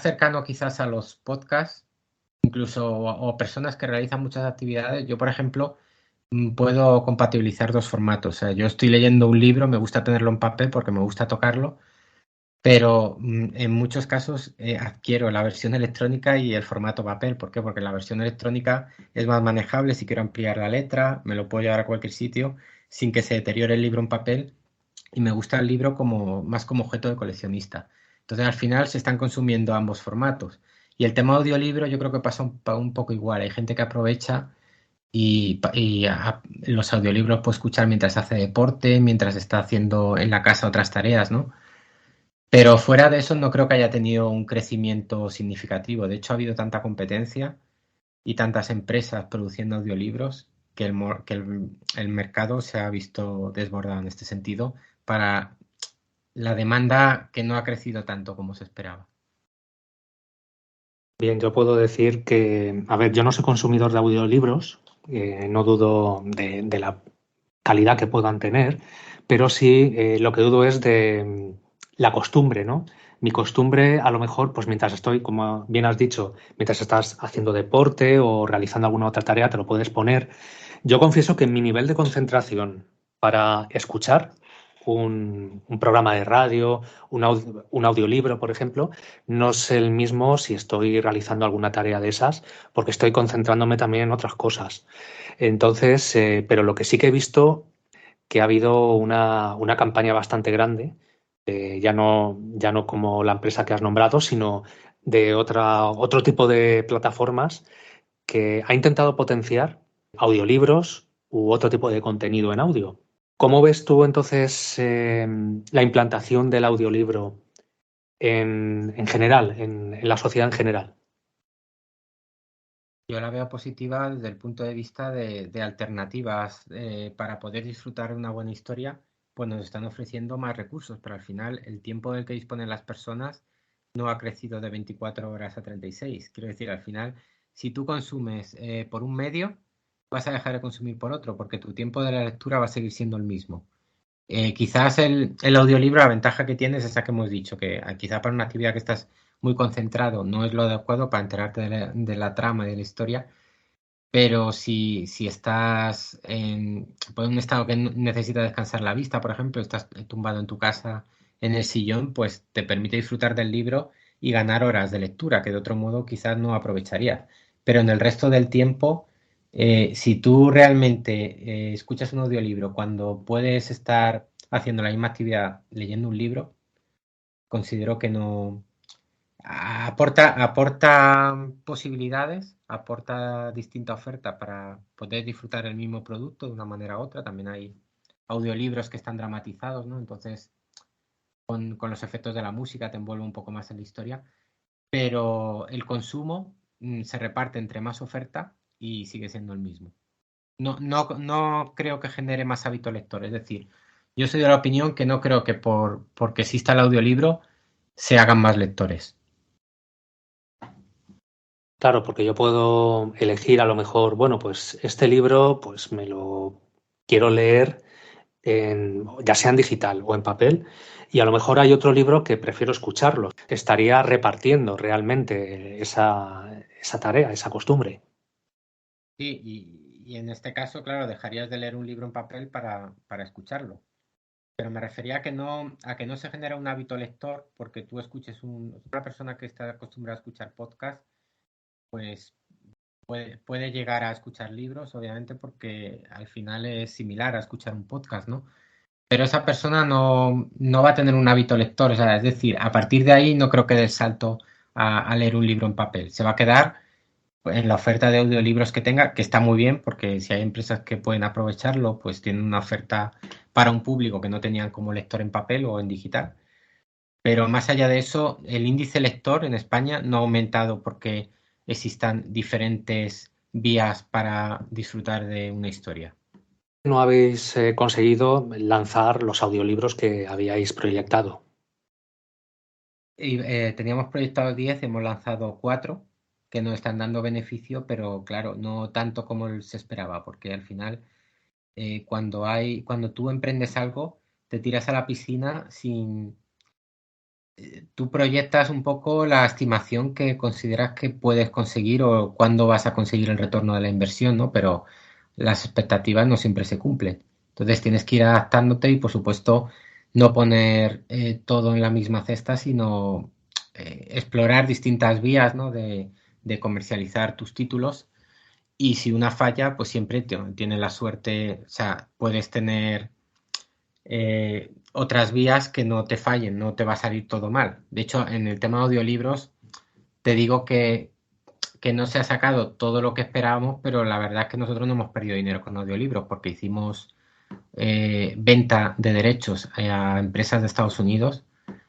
cercano quizás a los podcasts, incluso o personas que realizan muchas actividades. Yo, por ejemplo, puedo compatibilizar dos formatos. O sea, yo estoy leyendo un libro, me gusta tenerlo en papel porque me gusta tocarlo, pero en muchos casos adquiero la versión electrónica y el formato papel. ¿Por qué? Porque la versión electrónica es más manejable. Si quiero ampliar la letra, me lo puedo llevar a cualquier sitio sin que se deteriore el libro en papel. Y me gusta el libro más como objeto de coleccionista. Entonces, al final se están consumiendo ambos formatos. Y el tema audiolibro yo creo que pasa un poco igual. Hay gente que aprovecha y los audiolibros puede escuchar mientras hace deporte, mientras está haciendo en la casa otras tareas, ¿no? Pero fuera de eso no creo que haya tenido un crecimiento significativo. De hecho, ha habido tanta competencia y tantas empresas produciendo audiolibros que el mercado se ha visto desbordado en este sentido para la demanda que no ha crecido tanto como se esperaba. Bien, yo puedo decir que, a ver, yo no soy consumidor de audiolibros, no dudo de la calidad que puedan tener, pero sí lo que dudo es de la costumbre, ¿no? Mi costumbre, a lo mejor, pues mientras estoy, como bien has dicho, mientras estás haciendo deporte o realizando alguna otra tarea, te lo puedes poner. Yo confieso que mi nivel de concentración para escuchar un programa de radio, un audiolibro, por ejemplo, no es el mismo si estoy realizando alguna tarea de esas, porque estoy concentrándome también en otras cosas. Entonces, pero lo que sí que he visto que ha habido una campaña bastante grande, ya no como la empresa que has nombrado, sino de otro tipo de plataformas que ha intentado potenciar audiolibros u otro tipo de contenido en audio. ¿Cómo ves tú entonces la implantación del audiolibro en general, en la sociedad en general? Yo la veo positiva desde el punto de vista de alternativas para poder disfrutar de una buena historia, pues nos están ofreciendo más recursos, pero al final el tiempo del que disponen las personas no ha crecido de 24 horas a 36. Quiero decir, al final, si tú consumes por un medio, vas a dejar de consumir por otro, porque tu tiempo de la lectura va a seguir siendo el mismo. Quizás el audiolibro, la ventaja que tiene es esa que hemos dicho, que quizá para una actividad que estás muy concentrado no es lo adecuado para enterarte de la trama y de la historia, pero si estás en un estado que necesita descansar la vista, por ejemplo, estás tumbado en tu casa en el sillón, pues te permite disfrutar del libro y ganar horas de lectura, que de otro modo quizás no aprovecharías. Pero en el resto del tiempo, si tú realmente escuchas un audiolibro cuando puedes estar haciendo la misma actividad leyendo un libro, considero que no, Aporta posibilidades, aporta distinta oferta para poder disfrutar el mismo producto de una manera u otra. También hay audiolibros que están dramatizados, ¿no? Entonces, con los efectos de la música te envuelve un poco más en la historia, pero el consumo se reparte entre más oferta y sigue siendo el mismo. No creo que genere más hábito lector. Es decir, yo soy de la opinión que no creo que porque exista el audiolibro se hagan más lectores. Claro, porque yo puedo elegir a lo mejor, bueno, pues este libro pues me lo quiero leer ya sea en digital o en papel, y a lo mejor hay otro libro que prefiero escucharlo. Estaría repartiendo realmente esa tarea, esa costumbre. Sí, y en este caso, claro, dejarías de leer un libro en papel para escucharlo. Pero me refería a que no se genera un hábito lector porque tú escuches una persona que está acostumbrada a escuchar podcast, pues puede llegar a escuchar libros, obviamente, porque al final es similar a escuchar un podcast, ¿no? Pero esa persona no va a tener un hábito lector, o sea, es decir, a partir de ahí no creo que dé el salto a leer un libro en papel. Se va a quedar pues, en la oferta de audiolibros que tenga, que está muy bien, porque si hay empresas que pueden aprovecharlo, pues tienen una oferta para un público que no tenían como lector en papel o en digital. Pero más allá de eso, el índice lector en España no ha aumentado porque existan diferentes vías para disfrutar de una historia. No habéis conseguido lanzar los audiolibros que habíais proyectado. Y, teníamos proyectado 10, hemos lanzado 4 que nos están dando beneficio, pero claro, no tanto como se esperaba, porque al final cuando tú emprendes algo, te tiras a la piscina sin... Tú proyectas un poco la estimación que consideras que puedes conseguir o cuándo vas a conseguir el retorno de la inversión, ¿no? Pero las expectativas no siempre se cumplen. Entonces tienes que ir adaptándote y, por supuesto, no poner todo en la misma cesta, sino explorar distintas vías, ¿no? de comercializar tus títulos y si una falla, pues siempre tienes la suerte, o sea, puedes tener otras vías que no te fallen, no te va a salir todo mal. De hecho, en el tema de audiolibros, te digo que no se ha sacado todo lo que esperábamos, pero la verdad es que nosotros no hemos perdido dinero con audiolibros porque hicimos venta de derechos a empresas de Estados Unidos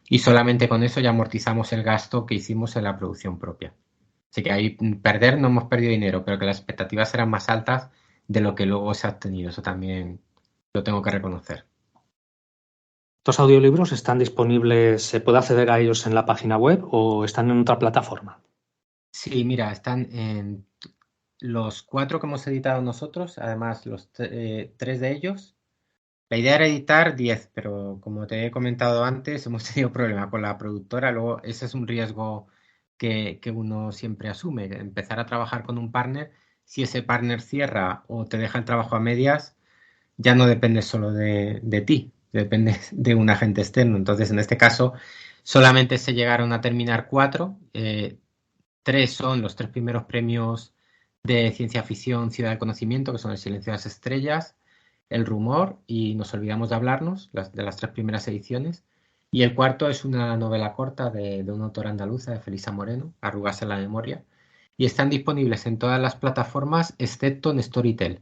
y solamente con eso ya amortizamos el gasto que hicimos en la producción propia. Así que ahí perder no hemos perdido dinero, pero que las expectativas eran más altas de lo que luego se ha obtenido. Eso también lo tengo que reconocer. ¿Estos audiolibros están disponibles, se puede acceder a ellos en la página web o están en otra plataforma? Sí, mira, están en los 4 que hemos editado nosotros, además los 3 de ellos. La idea era editar 10, pero como te he comentado antes, hemos tenido problemas con la productora. Luego, ese es un riesgo que uno siempre asume, empezar a trabajar con un partner. Si ese partner cierra o te deja el trabajo a medias, ya no depende solo de ti, depende de un agente externo. Entonces, en este caso, solamente se llegaron a terminar 4. 3 son los 3 primeros premios de ciencia ficción Ciudad del Conocimiento, que son El Silencio de las Estrellas, El Rumor y Nos Olvidamos de Hablarnos, de las 3 primeras ediciones. Y el cuarto es una novela corta de una autora andaluza, de Felisa Moreno, Arrugas en la memoria. Y están disponibles en todas las plataformas excepto en Storytel.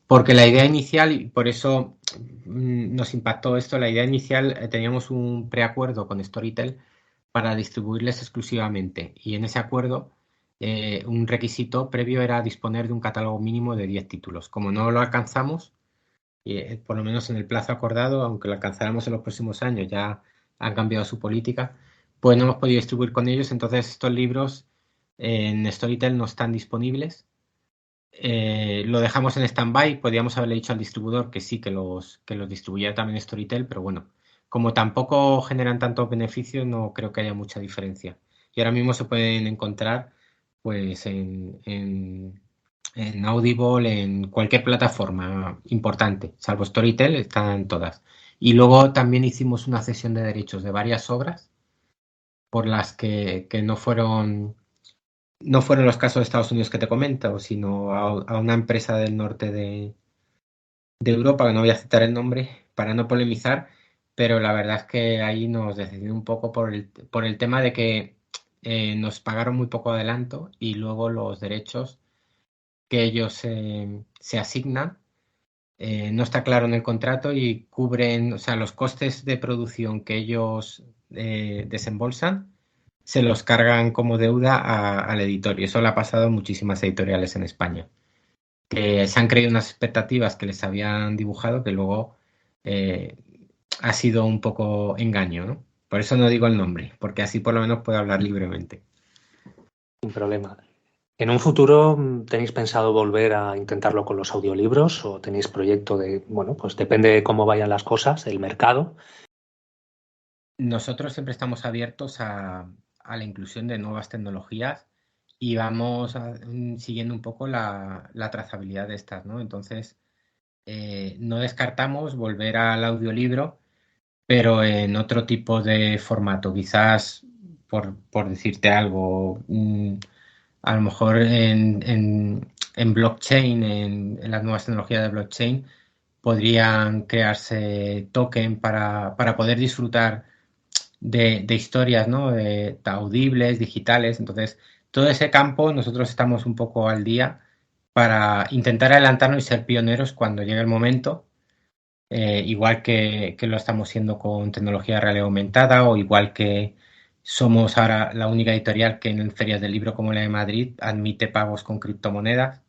Porque la idea inicial, y por eso nos impactó esto, la idea inicial teníamos un preacuerdo con Storytel para distribuirles exclusivamente. Y en ese acuerdo, un requisito previo era disponer de un catálogo mínimo de 10 títulos. Como no lo alcanzamos, por lo menos en el plazo acordado, aunque lo alcanzáramos en los próximos años, ya han cambiado su política, pues no hemos podido distribuir con ellos. Entonces estos libros en Storytel no están disponibles. Lo dejamos en stand-by, podríamos haberle dicho al distribuidor que sí, que los distribuyera también Storytel, pero bueno, como tampoco generan tantos beneficios, no creo que haya mucha diferencia. Y ahora mismo se pueden encontrar pues en Audible, en cualquier plataforma importante, salvo Storytel, están todas. Y luego también hicimos una cesión de derechos de varias obras por las que no fueron los casos de Estados Unidos que te comento, sino a una empresa del norte de Europa, que no voy a citar el nombre para no polemizar, pero la verdad es que ahí nos decidimos un poco por el tema de que nos pagaron muy poco adelanto y luego los derechos que ellos se asignan no está claro en el contrato y cubren, o sea, los costes de producción que ellos desembolsan se los cargan como deuda al editor y eso le ha pasado a muchísimas editoriales en España, que se han creído unas expectativas que les habían dibujado que luego eh, ha sido un poco engaño, ¿no? Por eso no digo el nombre, porque así por lo menos puedo hablar libremente. Sin problema. ¿En un futuro tenéis pensado volver a intentarlo con los audiolibros o tenéis proyecto de, bueno, pues depende de cómo vayan las cosas, el mercado? Nosotros siempre estamos abiertos a la inclusión de nuevas tecnologías y vamos siguiendo un poco la trazabilidad de estas, ¿no? Entonces, no descartamos volver al audiolibro, pero en otro tipo de formato, quizás, por decirte algo, a lo mejor en blockchain, en las nuevas tecnologías de blockchain, podrían crearse token para poder disfrutar de historias, ¿no? Audibles, digitales. Entonces, todo ese campo nosotros estamos un poco al día para intentar adelantarnos y ser pioneros cuando llegue el momento, igual que lo estamos siendo con tecnología de realidad aumentada o igual que somos ahora la única editorial que en ferias del libro como la de Madrid admite pagos con criptomonedas,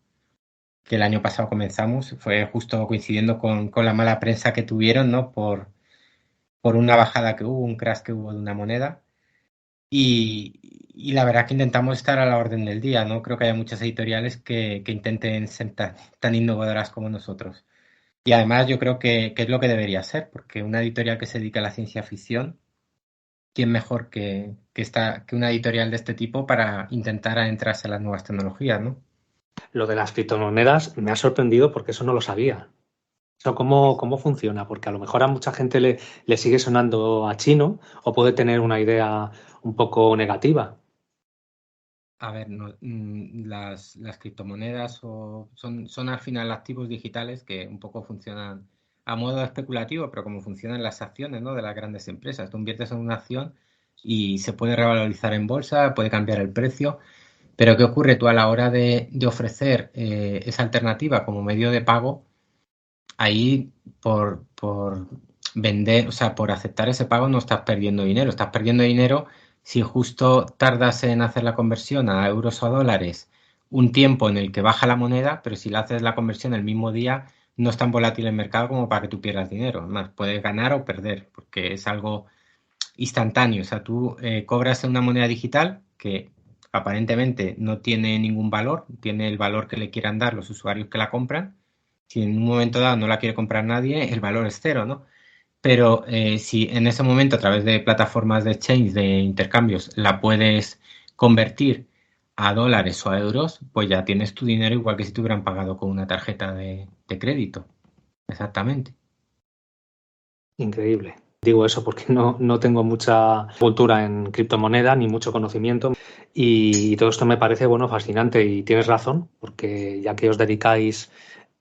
que el año pasado comenzamos, fue justo coincidiendo con la mala prensa que tuvieron, ¿no? Por una bajada que hubo, un crash que hubo de una moneda. Y la verdad que intentamos estar a la orden del día, ¿no? Creo que hay muchas editoriales que intenten ser tan innovadoras como nosotros. Y además yo creo que es lo que debería ser, porque una editorial que se dedica a la ciencia ficción, ¿quién mejor que una editorial de este tipo para intentar adentrarse en las nuevas tecnologías, ¿no? Lo de las criptomonedas me ha sorprendido porque eso no lo sabía. ¿Eso cómo funciona? Porque a lo mejor a mucha gente le sigue sonando a chino o puede tener una idea un poco negativa. A ver, las criptomonedas son al final activos digitales que un poco funcionan a modo especulativo, pero como funcionan las acciones, ¿no? De las grandes empresas. Tú inviertes en una acción y se puede revalorizar en bolsa, puede cambiar el precio, pero ¿qué ocurre? Tú a la hora de ofrecer esa alternativa como medio de pago, ahí por vender, o sea, por aceptar ese pago no estás perdiendo dinero, estás perdiendo dinero si justo tardas en hacer la conversión a euros o a dólares un tiempo en el que baja la moneda, pero si le haces la conversión el mismo día, no es tan volátil el mercado como para que tú pierdas dinero. Además, puedes ganar o perder, porque es algo instantáneo. O sea, tú cobras en una moneda digital que aparentemente no tiene ningún valor, tiene el valor que le quieran dar los usuarios que la compran. Si en un momento dado no la quiere comprar nadie, el valor es cero, ¿no? Pero si en ese momento a través de plataformas de exchange, de intercambios, la puedes convertir a dólares o a euros, pues ya tienes tu dinero igual que si te hubieran pagado con una tarjeta de crédito. Exactamente. Increíble. Digo eso porque no tengo mucha cultura en criptomoneda ni mucho conocimiento y todo esto me parece, bueno, fascinante y tienes razón, porque ya que os dedicáis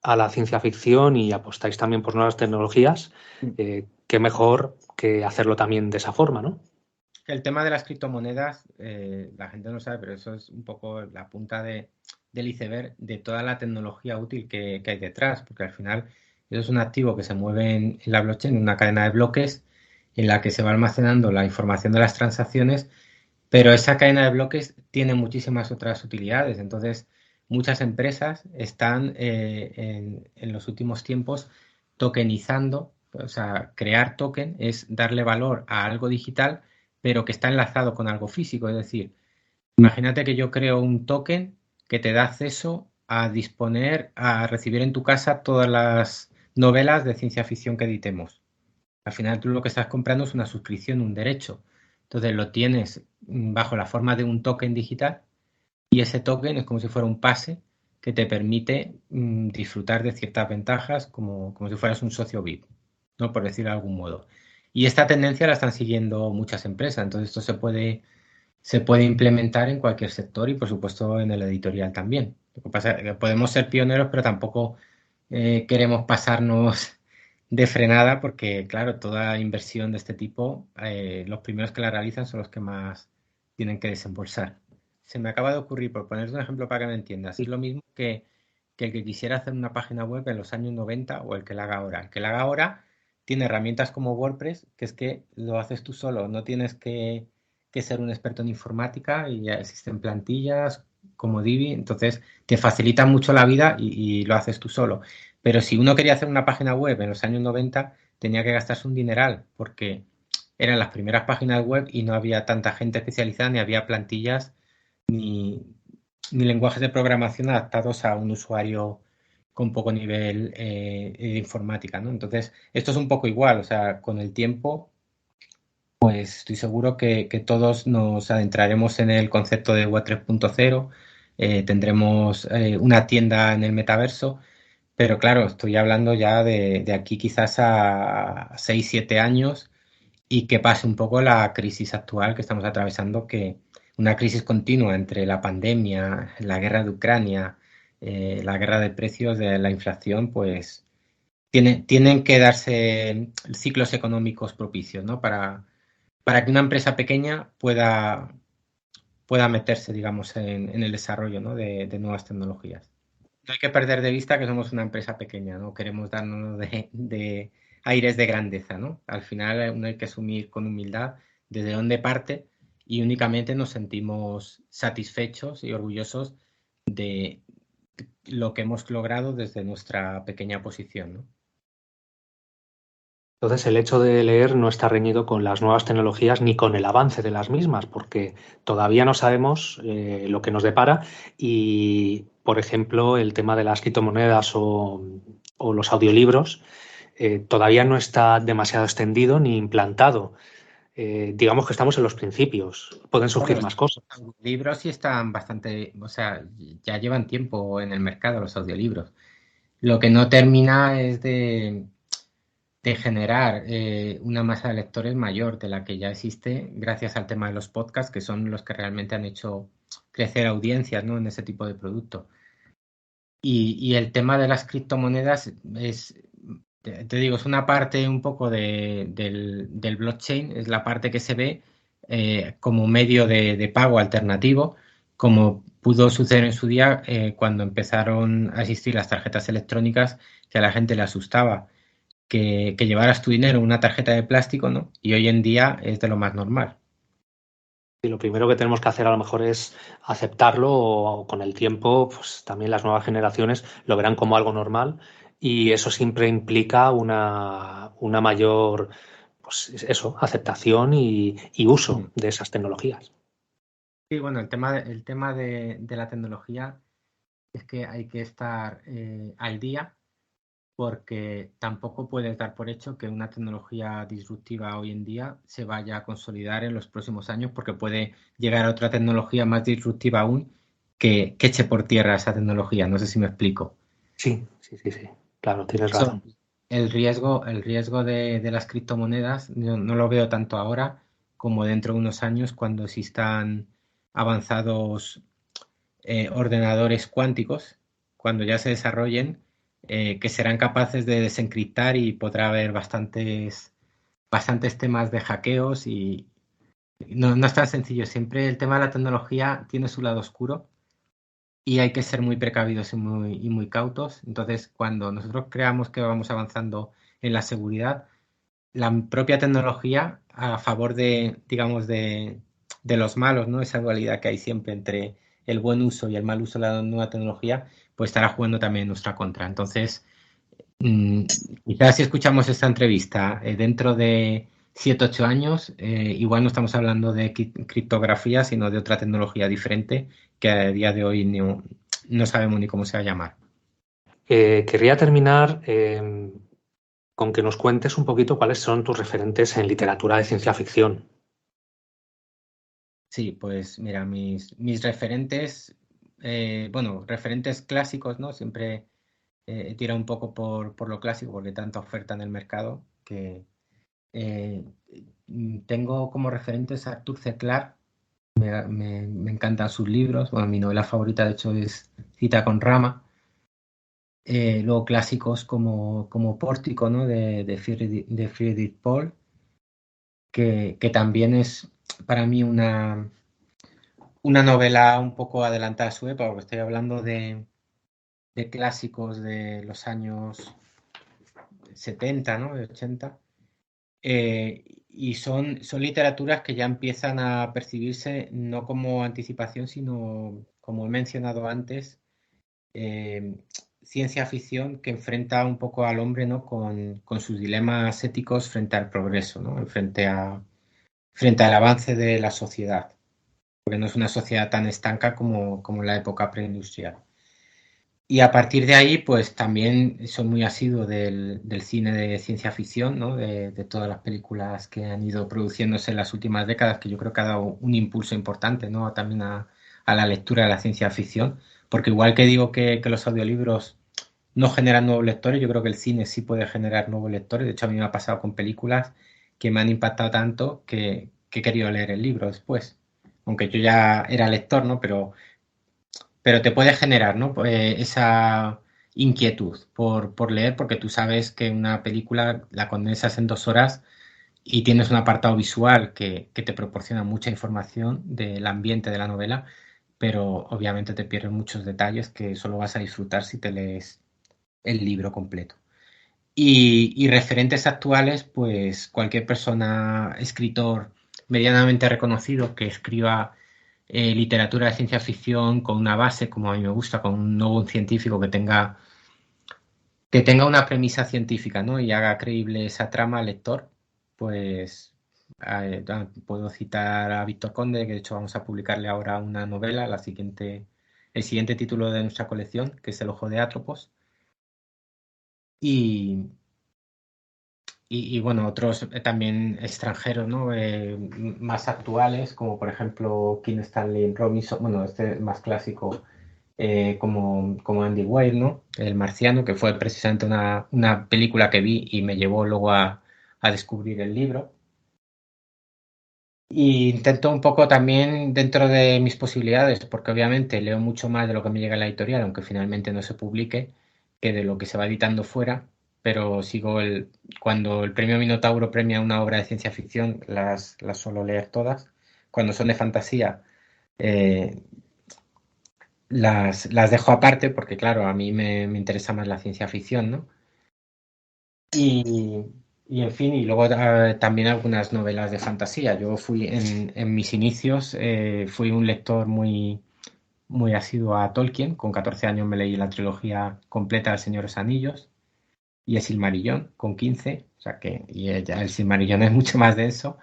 a la ciencia ficción y apostáis también por nuevas tecnologías, qué mejor que hacerlo también de esa forma, ¿no? El tema de las criptomonedas, la gente no sabe, pero eso es un poco la punta del iceberg de toda la tecnología útil que hay detrás, porque al final eso es un activo que se mueve en la blockchain, en una cadena de bloques en la que se va almacenando la información de las transacciones, pero esa cadena de bloques tiene muchísimas otras utilidades. Entonces, muchas empresas están en los últimos tiempos tokenizando, o sea, crear token es darle valor a algo digital pero que está enlazado con algo físico. Es decir, imagínate que yo creo un token que te da acceso a disponer, a recibir en tu casa todas las novelas de ciencia ficción que editemos. Al final tú lo que estás comprando es una suscripción, un derecho. Entonces lo tienes bajo la forma de un token digital y ese token es como si fuera un pase que te permite disfrutar de ciertas ventajas como si fueras un socio VIP, ¿no? Por decirlo de algún modo. Y esta tendencia la están siguiendo muchas empresas, entonces esto se puede implementar en cualquier sector y por supuesto en el editorial también. Lo que pasa es que podemos ser pioneros, pero tampoco queremos pasarnos de frenada porque, claro, toda inversión de este tipo, los primeros que la realizan son los que más tienen que desembolsar. Se me acaba de ocurrir, por ponerte un ejemplo para que me entiendas, es lo mismo que el que quisiera hacer una página web en los años 90 o el que la haga ahora. El que la haga ahora tiene herramientas como WordPress, que es que lo haces tú solo, no tienes que ser un experto en informática y ya existen plantillas como Divi, entonces te facilita mucho la vida y lo haces tú solo. Pero si uno quería hacer una página web en los años 90, tenía que gastarse un dineral, porque eran las primeras páginas web y no había tanta gente especializada, ni había plantillas, ni, ni lenguajes de programación adaptados a un usuario con poco nivel de informática, ¿no? Entonces, esto es un poco igual, o sea, con el tiempo, pues estoy seguro que todos nos adentraremos en el concepto de Web 3.0, tendremos una tienda en el metaverso, pero claro, estoy hablando ya de aquí quizás a 6 7 años y que pase un poco la crisis actual que estamos atravesando, que una crisis continua entre la pandemia, la guerra de Ucrania, la guerra de precios, de la inflación, pues tienen que darse ciclos económicos propicios, ¿no? Para que una empresa pequeña pueda meterse, digamos, en el desarrollo, ¿no? de nuevas tecnologías. No hay que perder de vista que somos una empresa pequeña, no queremos darnos de aires de grandeza, ¿no? Al final uno hay que asumir con humildad desde dónde parte y únicamente nos sentimos satisfechos y orgullosos de lo que hemos logrado desde nuestra pequeña posición, ¿no? Entonces, el hecho de leer no está reñido con las nuevas tecnologías ni con el avance de las mismas, porque todavía no sabemos lo que nos depara y, por ejemplo, el tema de las criptomonedas o los audiolibros todavía no está demasiado extendido ni implantado. Digamos que estamos en los principios, pueden Bueno, surgir los más cosas. audiolibros sí están bastante, o sea, ya llevan tiempo en el mercado los audiolibros. Lo que no termina es de generar una masa de lectores mayor de la que ya existe gracias al tema de los podcasts, que son los que realmente han hecho crecer audiencias, ¿no? En ese tipo de producto. Y el tema de las criptomonedas es, te digo, es una parte un poco del blockchain, es la parte que se ve como medio de pago alternativo, como pudo suceder en su día cuando empezaron a existir las tarjetas electrónicas, que a la gente le asustaba que llevaras tu dinero en una tarjeta de plástico, ¿no? Y hoy en día es de lo más normal. Y lo primero que tenemos que hacer a lo mejor es aceptarlo o con el tiempo, pues también las nuevas generaciones lo verán como algo normal y eso siempre implica una mayor, pues eso, aceptación y uso Mm. de esas tecnologías. Sí, bueno, el tema de la tecnología es que hay que estar al día porque tampoco puedes dar por hecho que una tecnología disruptiva hoy en día se vaya a consolidar en los próximos años porque puede llegar a otra tecnología más disruptiva aún que eche por tierra esa tecnología. No sé si me explico. Sí, sí, sí, sí. Claro, De tienes hecho, razón. el riesgo de las criptomonedas yo no lo veo tanto ahora como dentro de unos años cuando existan avanzados ordenadores cuánticos, cuando ya se desarrollen, que serán capaces de desencriptar y podrá haber bastantes temas de hackeos y no es tan sencillo. Siempre el tema de la tecnología tiene su lado oscuro y hay que ser muy precavidos y muy cautos. Entonces, cuando nosotros creamos que vamos avanzando en la seguridad, la propia tecnología a favor de, digamos, de los malos, ¿no? Esa dualidad que hay siempre entre el buen uso y el mal uso de la nueva tecnología, pues estará jugando también en nuestra contra. Entonces, mm, quizás si escuchamos esta entrevista dentro de 7 8 años, igual no estamos hablando de criptografía, sino de otra tecnología diferente que a día de hoy no sabemos ni cómo se va a llamar. Querría terminar con que nos cuentes un poquito cuáles son tus referentes en literatura de ciencia ficción. Sí, pues mira, mis referentes, bueno, referentes clásicos, ¿no? Siempre he tirado un poco por lo clásico porque hay tanta oferta en el mercado que eh, tengo como referentes a Arthur C. Clarke, me encantan sus libros, bueno, mi novela favorita de hecho es Cita con Rama, luego clásicos como Pórtico, ¿no? De Friedrich Paul, que también es para mí una novela un poco adelantada a su época, porque estoy hablando de clásicos de los años 70, ¿no? De 80. Y son literaturas que ya empiezan a percibirse no como anticipación, sino, como he mencionado antes, eh, ciencia ficción que enfrenta un poco al hombre, ¿no? Con sus dilemas éticos frente al progreso, ¿no? Frente al avance de la sociedad, porque no es una sociedad tan estanca como la época preindustrial. Y a partir de ahí, pues también soy muy asiduo del cine de ciencia ficción, ¿no? De todas las películas que han ido produciéndose en las últimas décadas, que yo creo que ha dado un impulso importante, ¿no? También a la lectura de la ciencia ficción, porque igual que digo que los audiolibros no generan nuevos lectores, yo creo que el cine sí puede generar nuevos lectores. De hecho, a mí me ha pasado con películas que me han impactado tanto que he querido leer el libro después. Aunque yo ya era lector, ¿no? Pero te puede generar, ¿no? Esa inquietud por leer, porque tú sabes que una película la condensas en 2 horas y tienes un apartado visual que te proporciona mucha información del ambiente de la novela, pero obviamente te pierdes muchos detalles que solo vas a disfrutar si te lees el libro completo. Y referentes actuales, pues cualquier persona, escritor medianamente reconocido que escriba literatura de ciencia ficción con una base, como a mí me gusta, con un nuevo científico que tenga una premisa científica, ¿no? Y haga creíble esa trama al lector, pues puedo citar a Víctor Conde, que de hecho vamos a publicarle ahora una novela, el siguiente título de nuestra colección, que es El ojo de Atropos. Y, bueno, otros también extranjeros, ¿no? Más actuales, como por ejemplo Kim Stanley Robinson, bueno, este más clásico, como Andy Weir, ¿no? El Marciano, que fue precisamente una película que vi y me llevó luego a descubrir el libro. Y intento un poco también dentro de mis posibilidades, porque obviamente leo mucho más de lo que me llega en la editorial, aunque finalmente no se publique, que de lo que se va editando fuera, pero cuando el premio Minotauro premia una obra de ciencia ficción, las suelo leer todas. Cuando son de fantasía, eh, las dejo aparte, porque claro, a mí me interesa más la ciencia ficción, ¿no? Y, en fin, y luego también algunas novelas de fantasía. Yo fui en mis inicios, fui un lector muy asiduo a Tolkien. Con 14 años me leí la trilogía completa del Señor de los Anillos y el Silmarillón con 15. O sea que ya el Silmarillón es mucho más denso.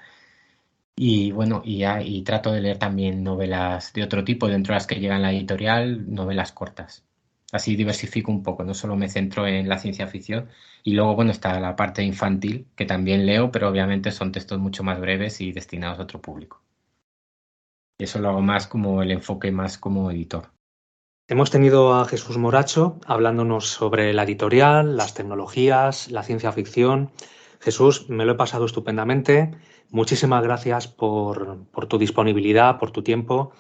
Y bueno, y trato de leer también novelas de otro tipo, dentro de las que llegan la editorial, novelas cortas. Así diversifico un poco, no solo me centro en la ciencia ficción. Y luego, bueno, está la parte infantil, que también leo, pero obviamente son textos mucho más breves y destinados a otro público. Y eso lo hago más como el enfoque más como editor. Hemos tenido a Jesús Moracho hablándonos sobre la editorial, las tecnologías, la ciencia ficción. Jesús, me lo he pasado estupendamente. Muchísimas gracias por tu disponibilidad, por tu tiempo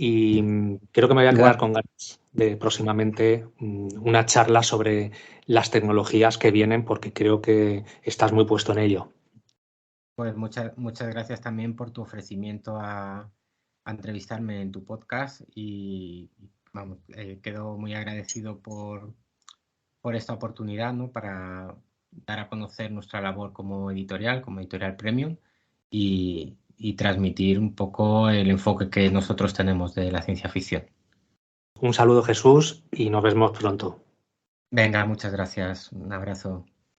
y creo que me voy a quedar Igual, con ganas de próximamente una charla sobre las tecnologías que vienen porque creo que estás muy puesto en ello. pues muchas gracias también por tu ofrecimiento a entrevistarme en tu podcast y vamos, quedo muy agradecido por esta oportunidad, ¿no? Para dar a conocer nuestra labor como editorial premium y transmitir un poco el enfoque que nosotros tenemos de la ciencia ficción. Un saludo, Jesús, y nos vemos pronto. Venga, muchas gracias. Un abrazo.